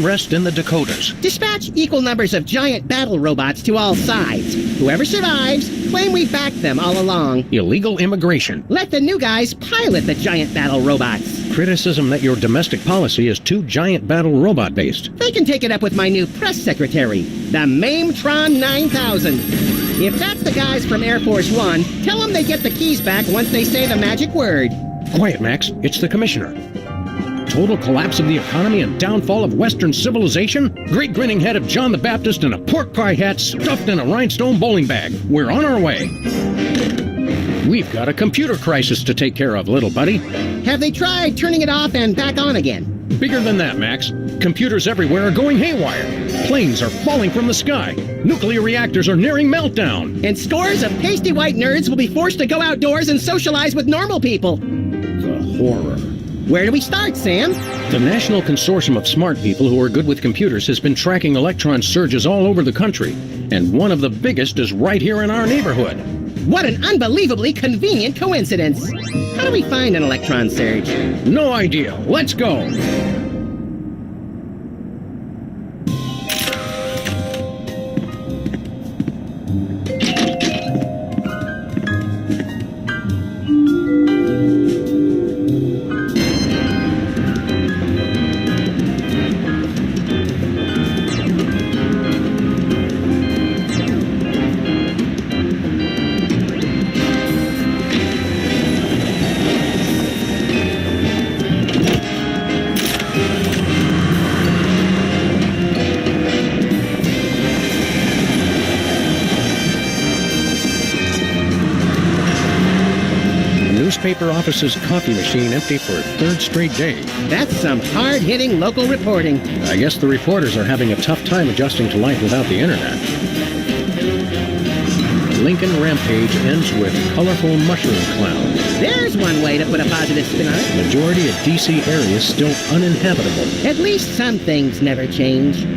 rest in the Dakotas. Dispatch equal numbers of giant battle robots to all sides. Whoever survives, claim we backed them all along. Illegal immigration. Let the new guys pilot the giant battle robots. Criticism that your domestic policy is too giant battle robot based. They can take it up with my new press secretary, the Mametron 9000. If that's the guys from Air Force One, tell them they get the keys back once they say the magic word. Quiet, Max. It's the commissioner. Total collapse of the economy and downfall of Western civilization? Great grinning head of John the Baptist in a pork pie hat stuffed in a rhinestone bowling bag. We're on our way. We've got a computer crisis to take care of, little buddy. Have they tried turning it off and back on again? Bigger than that, Max. Computers everywhere are going haywire. Planes are falling from the sky. Nuclear reactors are nearing meltdown. And scores of pasty white nerds will be forced to go outdoors and socialize with normal people. The horror. Where do we start, Sam? The National Consortium of Smart People who are good with computers has been tracking electron surges all over the country. And one of the biggest is right here in our neighborhood. What an unbelievably convenient coincidence. How do we find an electron surge? No idea. Let's go. Newspaper office's coffee machine empty for a third straight day. That's some hard-hitting local reporting. I guess the reporters are having a tough time adjusting to life without the internet. Lincoln Rampage ends with colorful mushroom clouds. There's one way to put a positive spin on it. Majority of D.C. areas still uninhabitable. At least some things never change.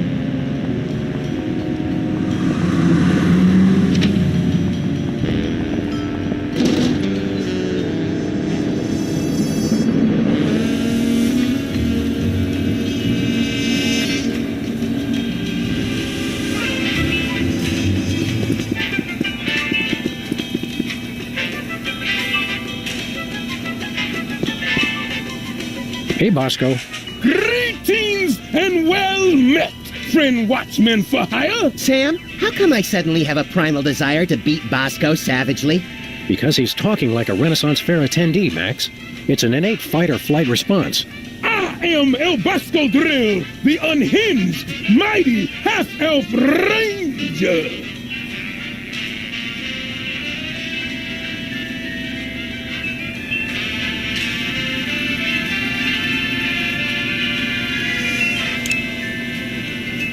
Hey, Bosco. Greetings and well met, friend watchman for hire. Sam, how come I suddenly have a primal desire to beat Bosco savagely? Because he's talking like a Renaissance Fair attendee, Max. It's an innate fight-or-flight response. I am El Bosco Drill, the unhinged, mighty half-elf ranger.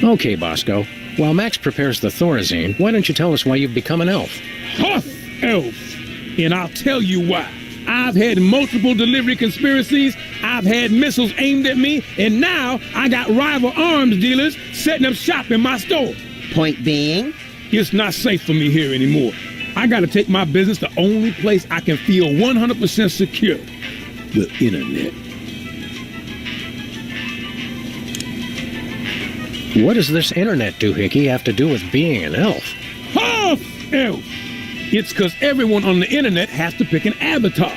Okay, Bosco. While Max prepares the Thorazine, why don't you tell us why you've become an elf? Huff elf. And I'll tell you why. I've had multiple delivery conspiracies, I've had missiles aimed at me, and now I got rival arms dealers setting up shop in my store. Point being? It's not safe for me here anymore. I gotta take my business the only place I can feel 100% secure. The internet. What does this internet doohickey have to do with being an elf? Half elf! It's because everyone on the internet has to pick an avatar,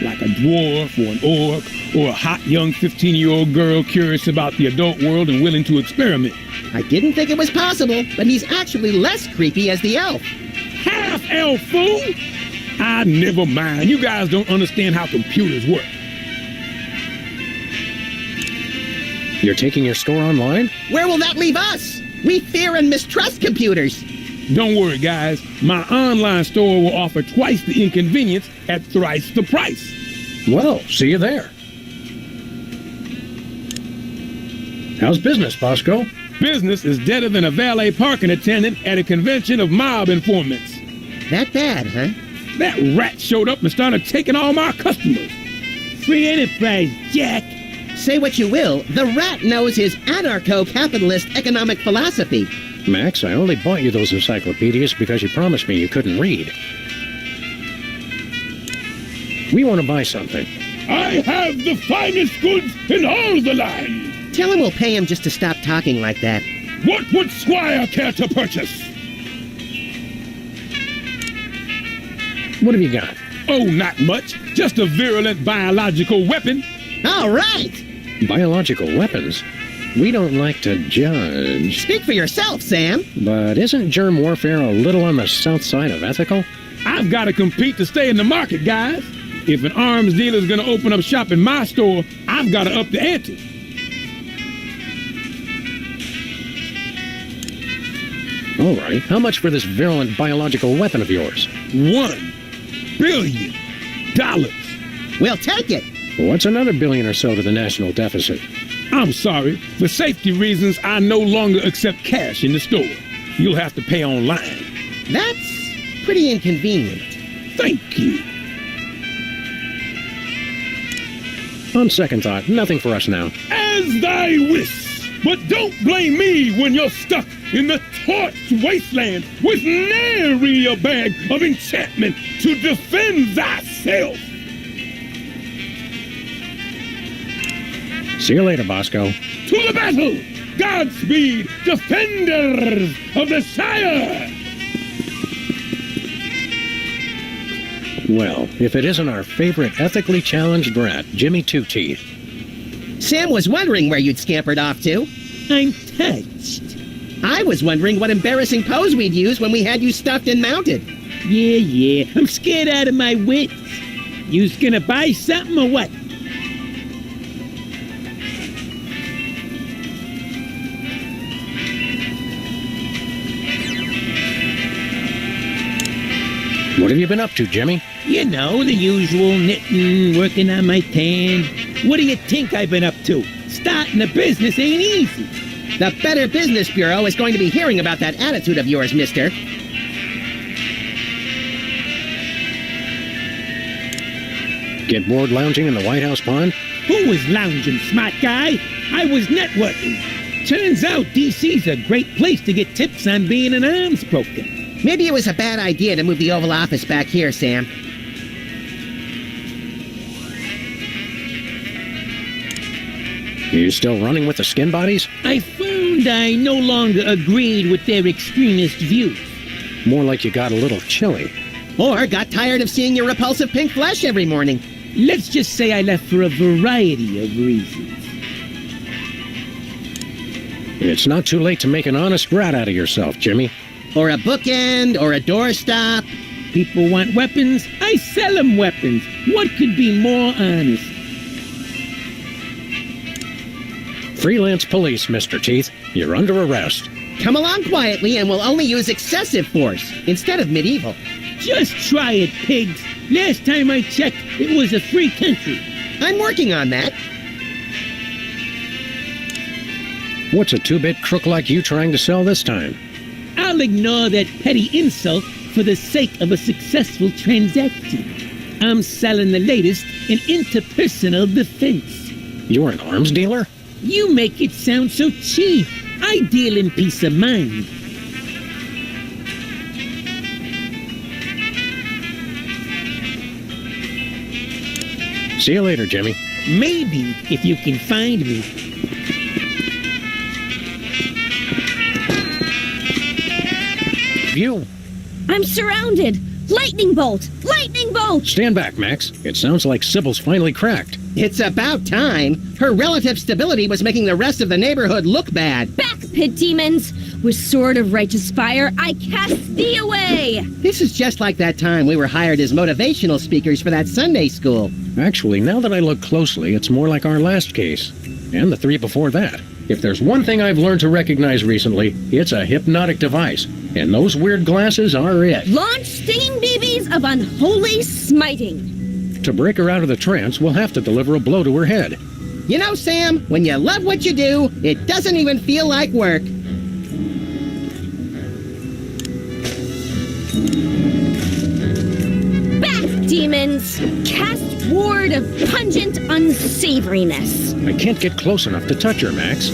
like a dwarf or an orc or a hot young 15-year-old girl curious about the adult world and willing to experiment. I didn't think it was possible, but he's actually less creepy as the elf. Half elf, fool! Ah, never mind. You guys don't understand how computers work. You're taking your store online? Where will that leave us? We fear and mistrust computers. Don't worry, guys. My online store will offer twice the inconvenience at thrice the price. Well, see you there. How's business, Bosco? Business is deader than a valet parking attendant at a convention of mob informants. That bad, huh? That rat showed up and started taking all my customers. Free enterprise, Jack. Say what you will, the rat knows his anarcho-capitalist economic philosophy. Max, I only bought you those encyclopedias because you promised me you couldn't read. We want to buy something. I have the finest goods in all the land. Tell him we'll pay him just to stop talking like that. What would Squire care to purchase? What have you got? Oh, not much. Just a virulent biological weapon. All right! Biological weapons? We don't like to judge. Speak for yourself, Sam. But isn't germ warfare a little on the south side of ethical? I've got to compete to stay in the market, guys. If an arms dealer's gonna open up shop in my store, I've got to up the ante. All right, how much for this virulent biological weapon of yours? $1 billion. We'll take it. What's another billion or so to the national deficit? I'm sorry. For safety reasons, I no longer accept cash in the store. You'll have to pay online. That's pretty inconvenient. Thank you. On second thought, nothing for us now. As thy wish. But don't blame me when you're stuck in the torched wasteland with nary a bag of enchantment to defend thyself. See you later, Bosco. To the battle! Godspeed, defenders of the Shire! Well, if it isn't our favorite ethically challenged rat, Jimmy Two-Teeth. Sam was wondering where you'd scampered off to. I'm touched. I was wondering what embarrassing pose we'd use when we had you stuffed and mounted. Yeah, I'm scared out of my wits. You's gonna buy something or what? What have you been up to, Jimmy? You know, the usual knitting, working on my tan. What do you think I've been up to? Starting a business ain't easy. The Better Business Bureau is going to be hearing about that attitude of yours, mister. Get bored lounging in the White House pond? Who was lounging, smart guy? I was networking. Turns out DC's a great place to get tips on being an arms broker. Maybe it was a bad idea to move the Oval Office back here, Sam. You still running with the skin bodies? I found I no longer agreed with their extremist views. More like you got a little chilly. Or got tired of seeing your repulsive pink flesh every morning. Let's just say I left for a variety of reasons. It's not too late to make an honest rat out of yourself, Jimmy. Or a bookend, or a doorstop. People want weapons, I sell them weapons. What could be more honest? Freelance police, Mr. Teeth. You're under arrest. Come along quietly and we'll only use excessive force instead of medieval. Just try it, pigs. Last time I checked, it was a free country. I'm working on that. What's a two-bit crook like you trying to sell this time? I'll ignore that petty insult for the sake of a successful transaction. I'm selling the latest in interpersonal defense. You're an arms dealer? You make it sound so cheap. I deal in peace of mind. See you later, Jimmy. Maybe if you can find me. You. I'm surrounded! Lightning bolt! Lightning bolt! Stand back, Max. It sounds like Sybil's finally cracked. It's about time. Her relative stability was making the rest of the neighborhood look bad. Back, pit demons! With sword of righteous fire, I cast thee away! This is just like that time we were hired as motivational speakers for that Sunday school. Actually, now that I look closely, it's more like our last case. And the three before that. If there's one thing I've learned to recognize recently, it's a hypnotic device. And those weird glasses are it. Launch stinging BBs of unholy smiting. To break her out of the trance, we'll have to deliver a blow to her head. You know, Sam, when you love what you do, it doesn't even feel like work. Back, demons! Cast ward of pungent unsavoriness. I can't get close enough to touch her, Max.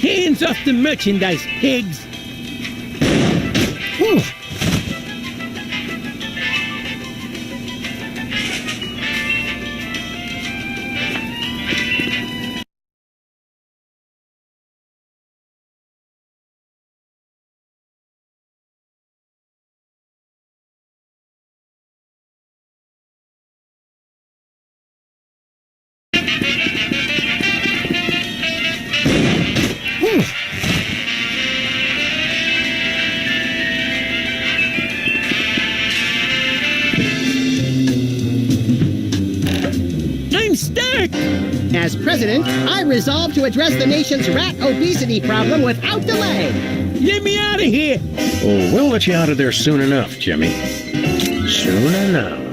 Hands off the merchandise, pigs! Whew. I'm stuck! As president, I resolve to address the nation's rat obesity problem without delay. Let me out of here! Oh, we'll let you out of there soon enough, Jimmy. Soon enough.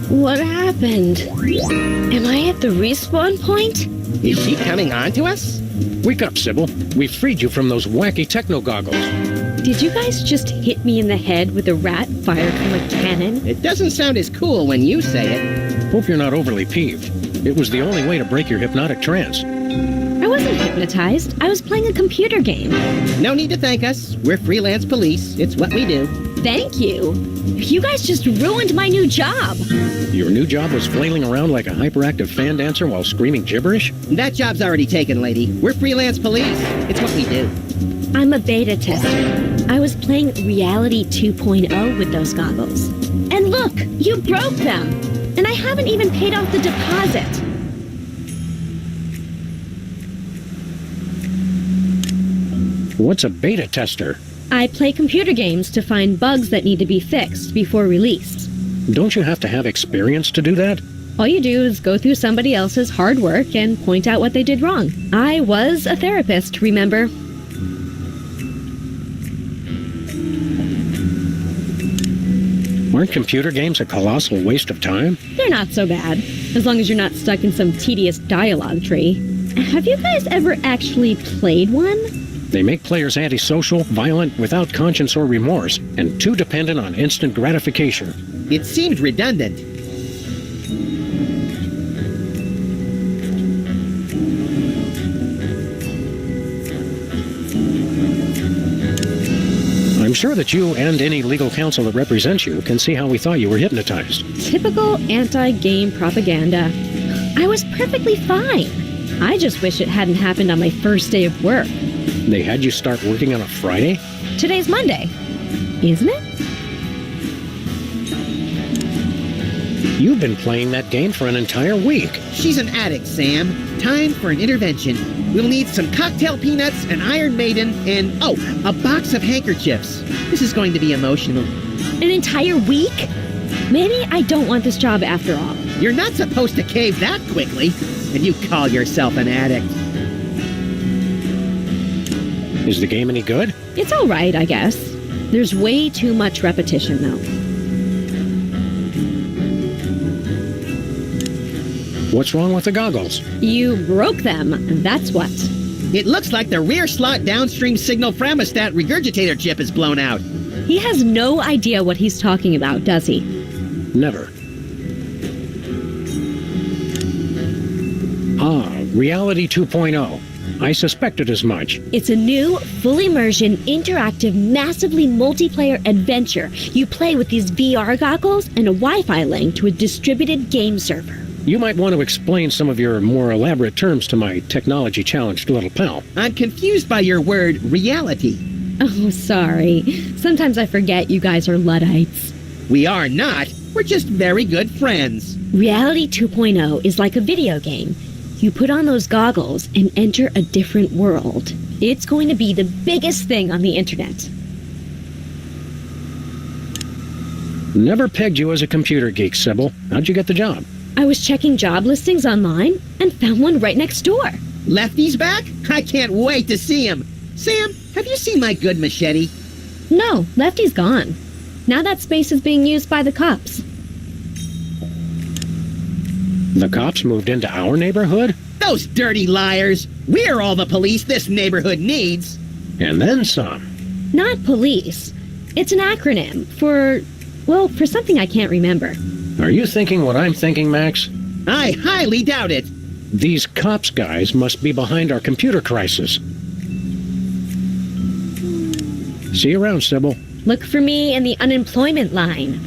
What happened? Am I at the respawn point? Is she coming on to us? Wake up, Sybil. We freed you from those wacky techno goggles. Did you guys just hit me in the head with a rat fired from a cannon? It doesn't sound as cool when you say it. Hope you're not overly peeved. It was the only way to break your hypnotic trance. I wasn't hypnotized. I was playing a computer game. No need to thank us. We're freelance police. It's what we do. Thank you. You guys just ruined my new job. Your new job was flailing around like a hyperactive fan dancer while screaming gibberish? That job's already taken, lady. We're freelance police. It's what we do. I'm a beta tester. I was playing Reality 2.0 with those goggles. And look, you broke them. And I haven't even paid off the deposit. What's a beta tester? I play computer games to find bugs that need to be fixed before release. Don't you have to have experience to do that? All you do is go through somebody else's hard work and point out what they did wrong. I was a therapist, remember? Aren't computer games a colossal waste of time? They're not so bad, as long as you're not stuck in some tedious dialogue tree. Have you guys ever actually played one? They make players antisocial, violent, without conscience or remorse, and too dependent on instant gratification. It seemed redundant. I'm sure that you and any legal counsel that represents you can see how we thought you were hypnotized. Typical anti-game propaganda. I was perfectly fine. I just wish it hadn't happened on my first day of work. They had you start working on a Friday? Today's Monday, isn't it? You've been playing that game for an entire week. She's an addict, Sam. Time for an intervention. We'll need some cocktail peanuts, an Iron Maiden, and, oh, a box of handkerchiefs. This is going to be emotional. An entire week? Maybe I don't want this job after all. You're not supposed to cave that quickly. And you call yourself an addict. Is the game any good? It's all right, I guess. There's way too much repetition, though. What's wrong with the goggles? You broke them, that's what. It looks like the rear slot downstream signal phragmostat regurgitator chip is blown out. He has no idea what he's talking about, does he? Never. Ah, Reality 2.0. I suspected as much. It's a new, full immersion, interactive, massively multiplayer adventure. You play with these VR goggles and a Wi-Fi link to a distributed game server. You might want to explain some of your more elaborate terms to my technology-challenged little pal. I'm confused by your word reality. Oh, sorry. Sometimes I forget you guys are Luddites. We are not. We're just very good friends. Reality 2.0 is like a video game. You put on those goggles and enter a different world. It's going to be the biggest thing on the internet. Never pegged you as a computer geek, Sybil. How'd you get the job? I was checking job listings online and found one right next door. Lefty's back? I can't wait to see him. Sam, have you seen my good machete? No, Lefty's gone. Now that space is being used by the cops. The cops moved into our neighborhood? Those dirty liars. We're all the police this neighborhood needs. And then some. Not police. It's an acronym for something I can't remember. Are you thinking what I'm thinking, Max? I highly doubt it. These cops guys must be behind our computer crisis. See you around, Sybil. Look for me in the unemployment line.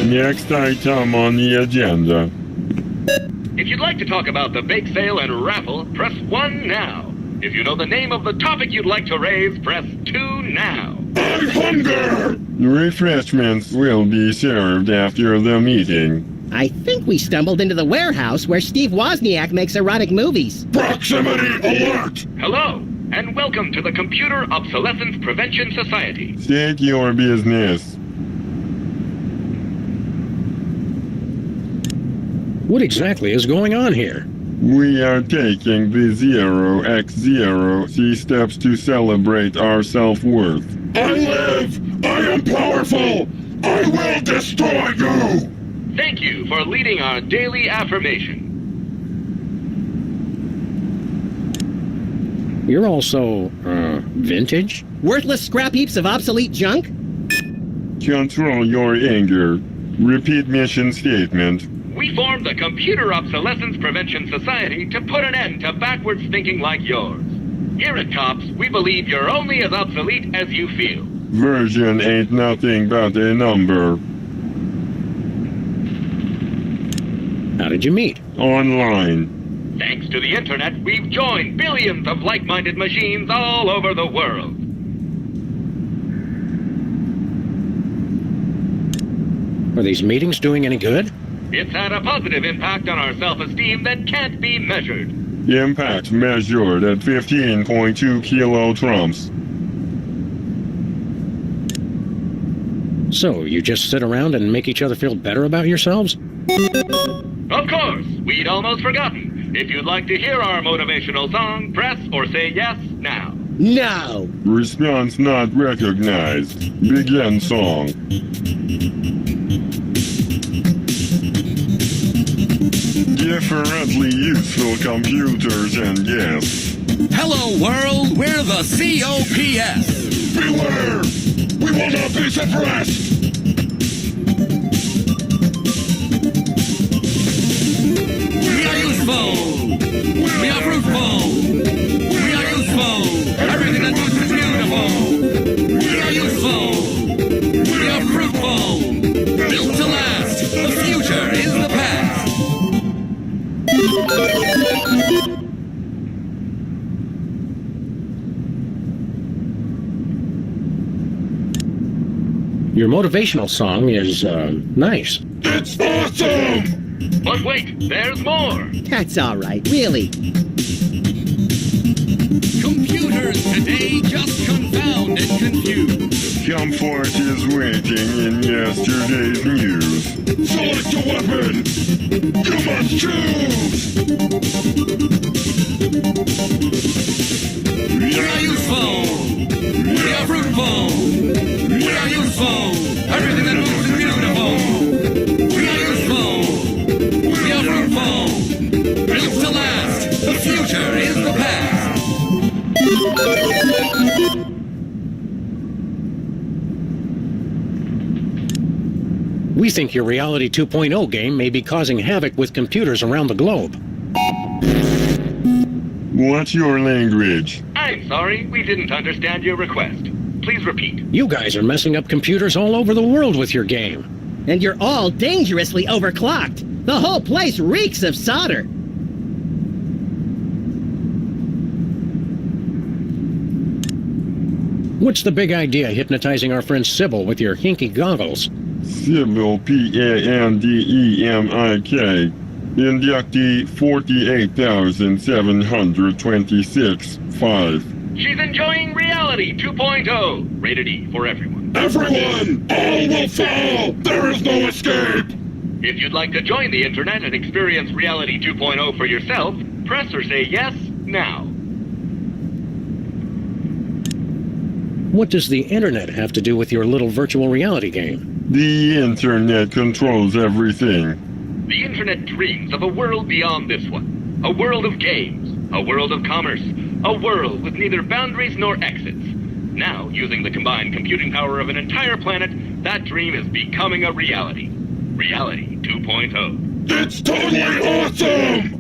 Next item on the agenda. If you'd like to talk about the bake sale and raffle, press 1 now. If you know the name of the topic you'd like to raise, press 2 now. I'm hunger! Refreshments will be served after the meeting. I think we stumbled into the warehouse where Steve Wozniak makes erotic movies. Proximity alert! Hello, and welcome to the Computer Obsolescence Prevention Society. State your business. What exactly is going on here? We are taking the 0x0 steps to celebrate our self-worth. I live! I am powerful! I will destroy you! Thank you for leading our daily affirmation. You're also, vintage? Worthless scrap heaps of obsolete junk? Control your anger. Repeat mission statement. We formed the Computer Obsolescence Prevention Society to put an end to backwards thinking like yours. Here at Cops, we believe you're only as obsolete as you feel. Version ain't nothing but a number. How did you meet? Online. Thanks to the internet, we've joined billions of like-minded machines all over the world. Are these meetings doing any good? It's had a positive impact on our self-esteem that can't be measured. Impact measured at 15.2 kilotrumps. So, you just sit around and make each other feel better about yourselves? Of course, we'd almost forgotten. If you'd like to hear our motivational song, press or say yes now. No! Response not recognized. Begin song. Differently useful computers and guests. Hello, world. We're the COPS. Beware! We will not be suppressed! We are useful. We are fruitful. We are useful. Everything that moves is beautiful. We are useful. We are fruitful. Built to last. The future is the past. Your motivational song is, nice. It's awesome! But wait, there's more. That's all right, really. Computers today just confound and confuse. Comfort is waiting in yesterday's news. Select a weapon! You must choose! We are useful. We are fruitful. We are useful. Everything that moves is beautiful. We are useful. We are fruitful. Built to last. The future past. We think your Reality 2.0 game may be causing havoc with computers around the globe. What's your language? I'm sorry, we didn't understand your request. Please repeat. You guys are messing up computers all over the world with your game. And you're all dangerously overclocked. The whole place reeks of solder. What's the big idea hypnotizing our friend Sybil with your hinky goggles? Sybil, P-A-N-D-E-M-I-K. Inductee 48,726-5. She's enjoying Reality 2.0. Rated E for everyone. Everyone! All will fall! There is no escape! If you'd like to join the internet and experience Reality 2.0 for yourself, press or say yes now. What does the internet have to do with your little virtual reality game? The internet controls everything. The internet dreams of a world beyond this one. A world of games. A world of commerce. A world with neither boundaries nor exits. Now, using the combined computing power of an entire planet, that dream is becoming a reality. Reality 2.0. It's totally awesome!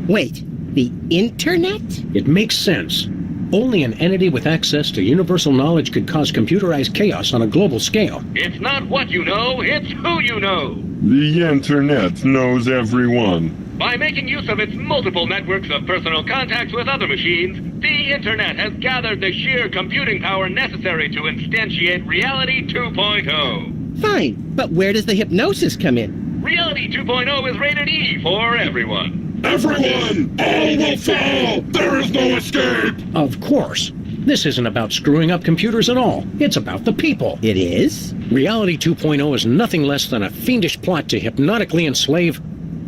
Wait, the internet? It makes sense. Only an entity with access to universal knowledge could cause computerized chaos on a global scale. It's not what you know, it's who you know. The internet knows everyone. By making use of its multiple networks of personal contacts with other machines, the internet has gathered the sheer computing power necessary to instantiate Reality 2.0. Fine, but where does the hypnosis come in? Reality 2.0 is rated E for everyone. Everyone! All will fall! There is no escape! Of course. This isn't about screwing up computers at all. It's about the people. It is? Reality 2.0 is nothing less than a fiendish plot to hypnotically enslave,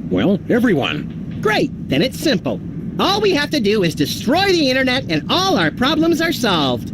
well, everyone. Great, then it's simple. All we have to do is destroy the internet and all our problems are solved.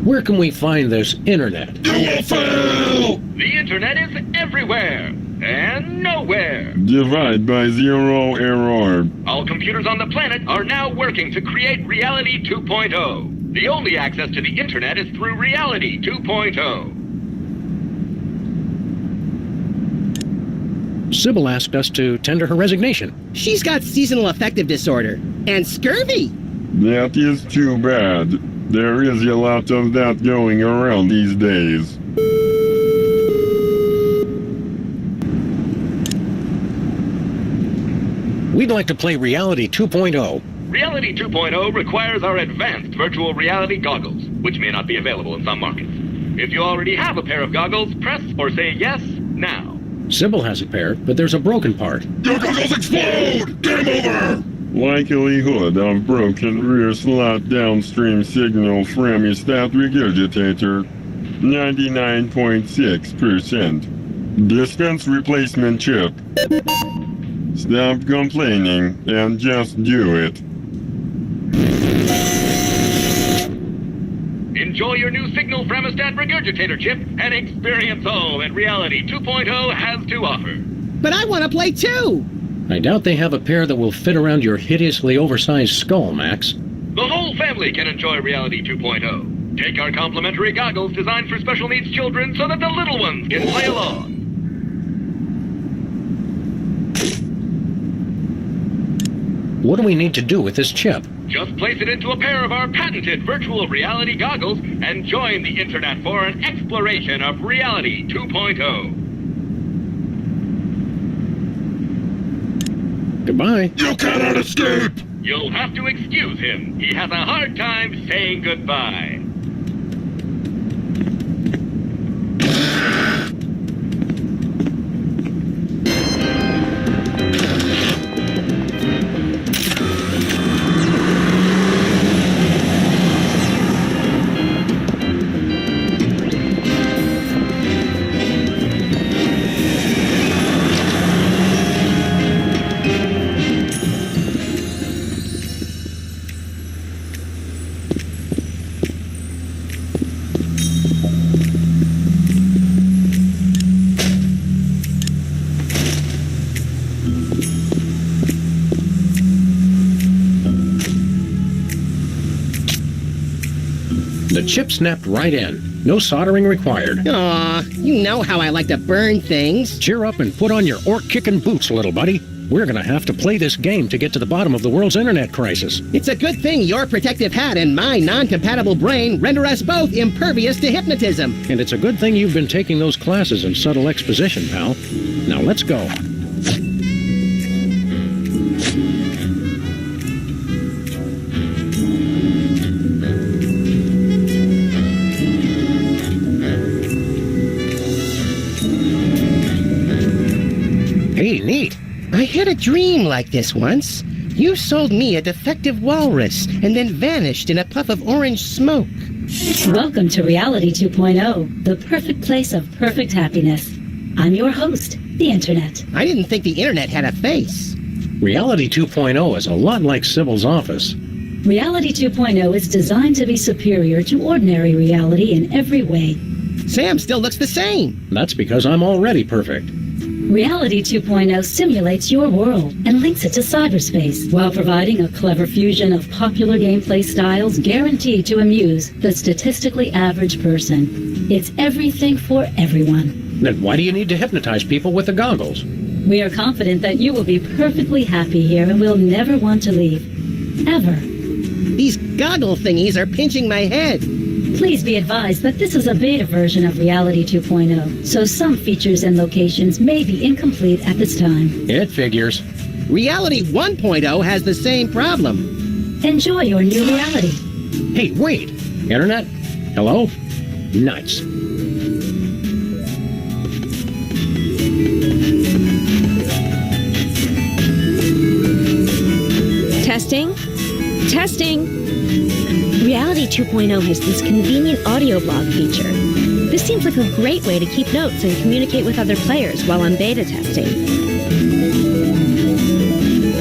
Where can we find this internet? You will fail! The internet is everywhere and nowhere. Divide by zero error. All computers on the planet are now working to create Reality 2.0. The only access to the internet is through Reality 2.0. Sybil asked us to tender her resignation. She's got seasonal affective disorder and scurvy. That is too bad. There is a lot of that going around these days. We'd like to play Reality 2.0. Reality 2.0 requires our advanced virtual reality goggles, which may not be available in some markets. If you already have a pair of goggles, press or say yes now. Sybil has a pair, but there's a broken part. Your goggles explode! Game over! Likelihood of broken rear slot downstream signal from a stat regurgitator, 99.6%. Dispense replacement chip. Stop complaining and just do it. Enjoy your new signal Fremostat regurgitator chip and experience all that Reality 2.0 has to offer. But I want to play too! I doubt they have a pair that will fit around your hideously oversized skull, Max. The whole family can enjoy Reality 2.0. Take our complimentary goggles designed for special needs children so that the little ones can play along. What do we need to do with this chip? Just place it into a pair of our patented virtual reality goggles and join the internet for an exploration of Reality 2.0. Goodbye. You cannot escape! You'll have to excuse him. He has a hard time saying goodbye. chip snapped right in. No soldering required. Aw, you know how I like to burn things. Cheer up and put on your orc-kicking boots, little buddy. We're gonna have to play this game to get to the bottom of the world's internet crisis. It's a good thing your protective hat and my non-compatible brain render us both impervious to hypnotism. And it's a good thing you've been taking those classes in subtle exposition, pal. Now let's go. Hey, neat. I had a dream like this once. You sold me a defective walrus and then vanished in a puff of orange smoke. Welcome to Reality 2.0, the perfect place of perfect happiness. I'm your host, the Internet. I didn't think the internet had a face. Reality 2.0 is a lot like Sybil's office. Reality 2.0 is designed to be superior to ordinary reality in every way. Sam still looks the same. That's because I'm already perfect. Reality 2.0 simulates your world and links it to cyberspace while providing a clever fusion of popular gameplay styles guaranteed to amuse the statistically average person. It's everything for everyone. Then why do you need to hypnotize people with the goggles? We are confident that you will be perfectly happy here and will never want to leave. Ever. These goggle thingies are pinching my head. Please be advised that this is a beta version of Reality 2.0, so some features and locations may be incomplete at this time. It figures. Reality 1.0 has the same problem. Enjoy your new reality. Hey, wait! Internet? Hello? Nice. Testing? Testing! Reality 2.0 has this convenient audio blog feature. This seems like a great way to keep notes and communicate with other players while I'm beta testing.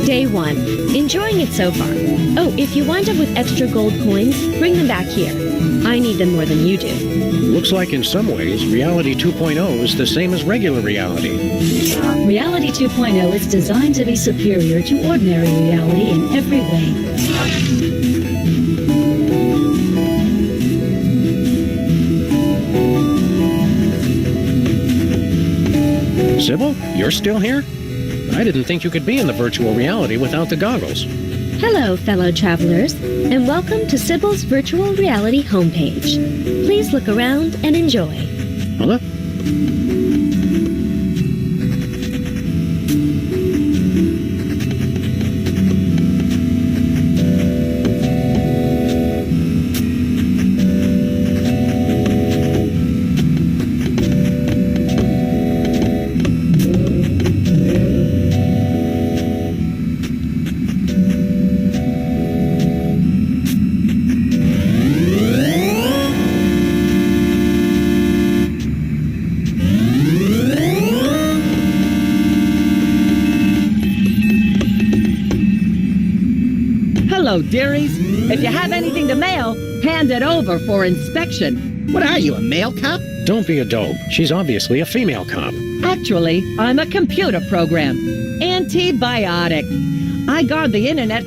Day 1. Enjoying it so far. Oh, if you wind up with extra gold coins, bring them back here. I need them more than you do. Looks like in some ways, Reality 2.0 is the same as regular reality. Reality 2.0 is designed to be superior to ordinary reality in every way. Sybil, you're still here? I didn't think you could be in the virtual reality without the goggles. Hello, fellow travelers, and welcome to Sybil's virtual reality homepage. Please look around and enjoy. Huh? Hello, dearies. If you have anything to mail, hand it over for inspection. What are you, a male cop? Don't be a dope. She's obviously a female cop. Actually, I'm a computer program. Antibiotic. I guard the internet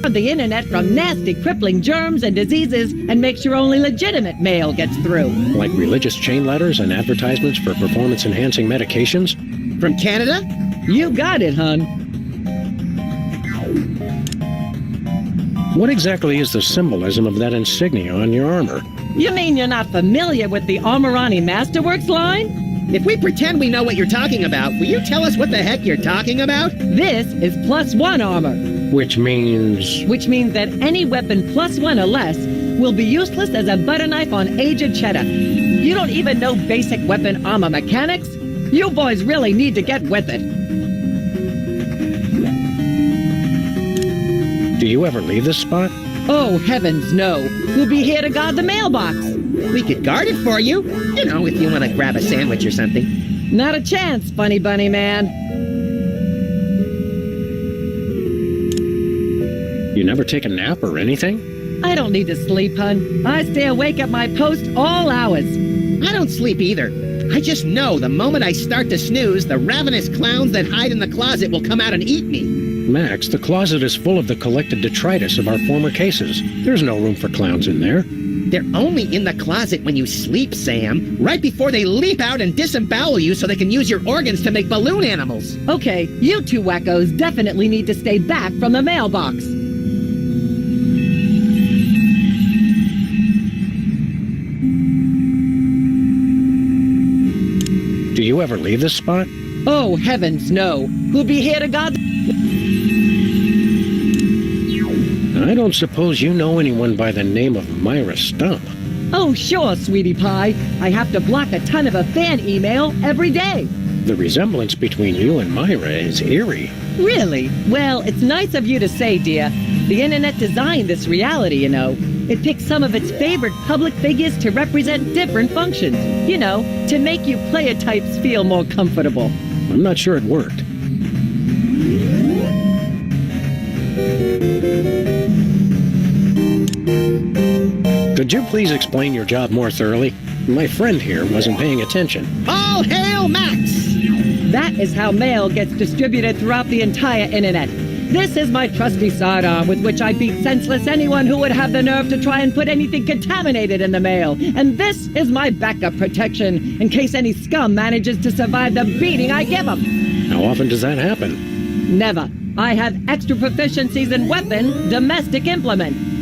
from nasty, crippling germs and diseases and make sure only legitimate mail gets through. Like religious chain letters and advertisements for performance-enhancing medications? From Canada? You got it, hun. What exactly is the symbolism of that insignia on your armor? You mean you're not familiar with the Armorani Masterworks line? If we pretend we know what you're talking about, will you tell us what the heck you're talking about? This is +1 armor. Which means... Which means that any weapon +1 or less will be useless as a butter knife on aged cheddar. You don't even know basic weapon armor mechanics? You boys really need to get with it. Do you ever leave this spot? Oh, heavens, no. We'll be here to guard the mailbox. We could guard it for you. You know, if you want to grab a sandwich or something. Not a chance, funny bunny man. You never take a nap or anything? I don't need to sleep, hun. I stay awake at my post all hours. I don't sleep either. I just know the moment I start to snooze, the ravenous clowns that hide in the closet will come out and eat me. Max, the closet is full of the collected detritus of our former cases. There's no room for clowns in there. They're only in the closet when you sleep, Sam. Right before they leap out and disembowel you so they can use your organs to make balloon animals. Okay, you two wackos definitely need to stay back from the mailbox. Do you ever leave this spot? Oh, heavens, no. Who'd be here to God's... I don't suppose you know anyone by the name of Myra Stump. Oh, sure, sweetie pie. I have to block a ton of a fan email every day. The resemblance between you and Myra is eerie. Really? Well, it's nice of you to say, dear. The internet designed this reality, you know. It picked some of its favorite public figures to represent different functions. You know, to make you player types feel more comfortable. I'm not sure it worked. Could you please explain your job more thoroughly? My friend here wasn't paying attention. All hail Max! That is how mail gets distributed throughout the entire internet. This is my trusty sidearm with which I beat senseless anyone who would have the nerve to try and put anything contaminated in the mail. And this is my backup protection in case any scum manages to survive the beating I give them. How often does that happen? Never. I have extra proficiencies in weapon, domestic implement.